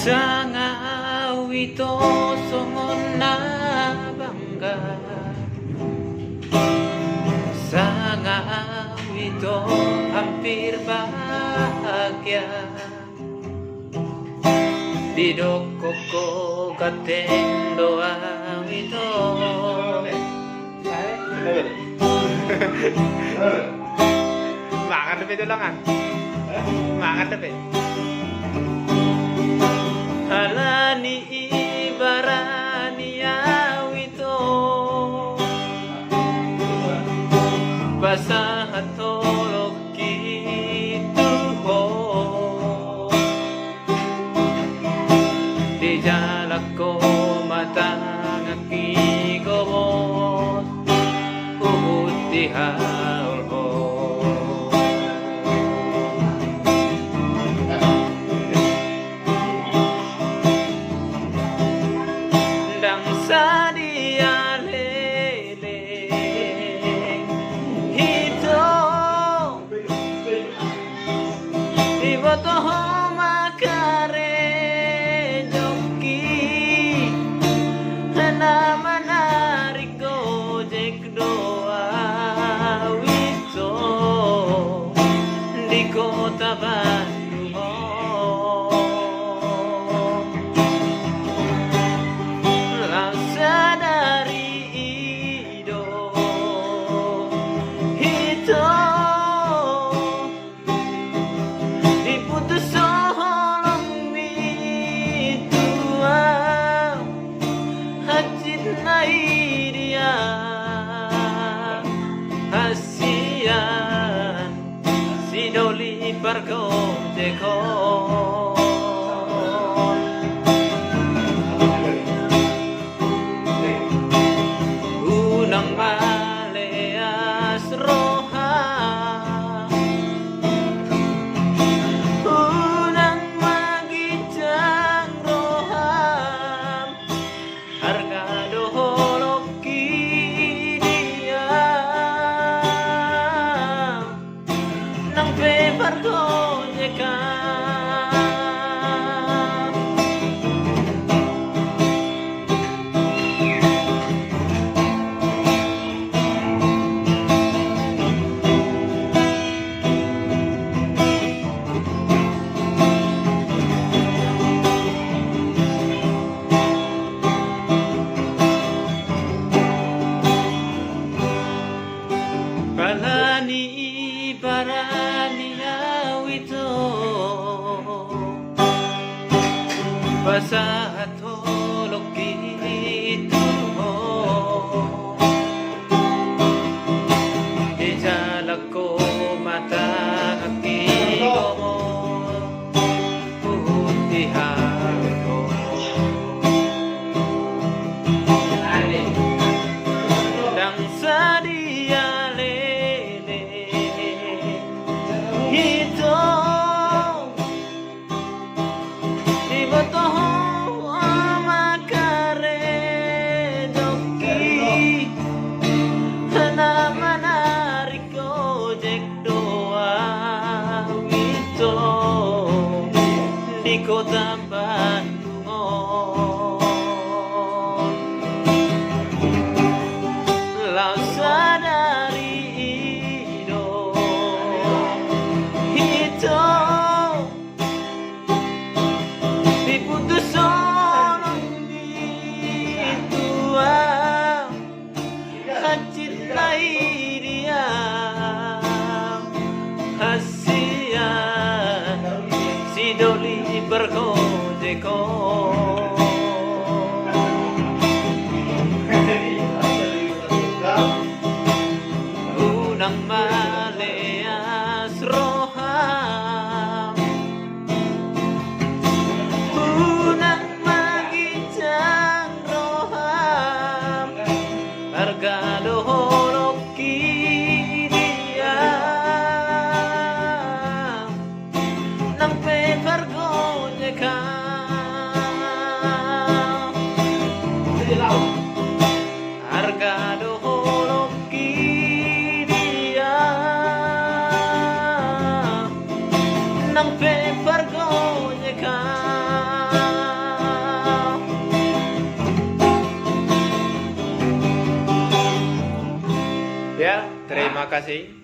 Sangawito songon na bangga, sangawito hampir bahagia. Didoko ko gateng doa wito. Makan dapet ulangan. Makan dapet. Halani ibarani awito basahan tolok gitu ho di jalak ko matang aki gomot uhud di haul ho sa dia lele hito iboto makare joki na menarik gojek doa wito di kota Bandung. Hasian si doli bargo deko unang maleas roha unang magijang roha harga doholoki nang pepargonyeka balani barani awito basahan tolok gitu di jalak ko mata aki gomot uhud di hago dang sadia hito iboto makare joki na menarik gojek doa wito di kota Bandung. Lau sadari ido hito diputus orang ditua kacintai dia hasian si doli bergojeko unang maleas roham unang magijang roham harga doholoki dia nang pepargonyeka harga doholoki dia nang pepargonyeka Ya, terima kasih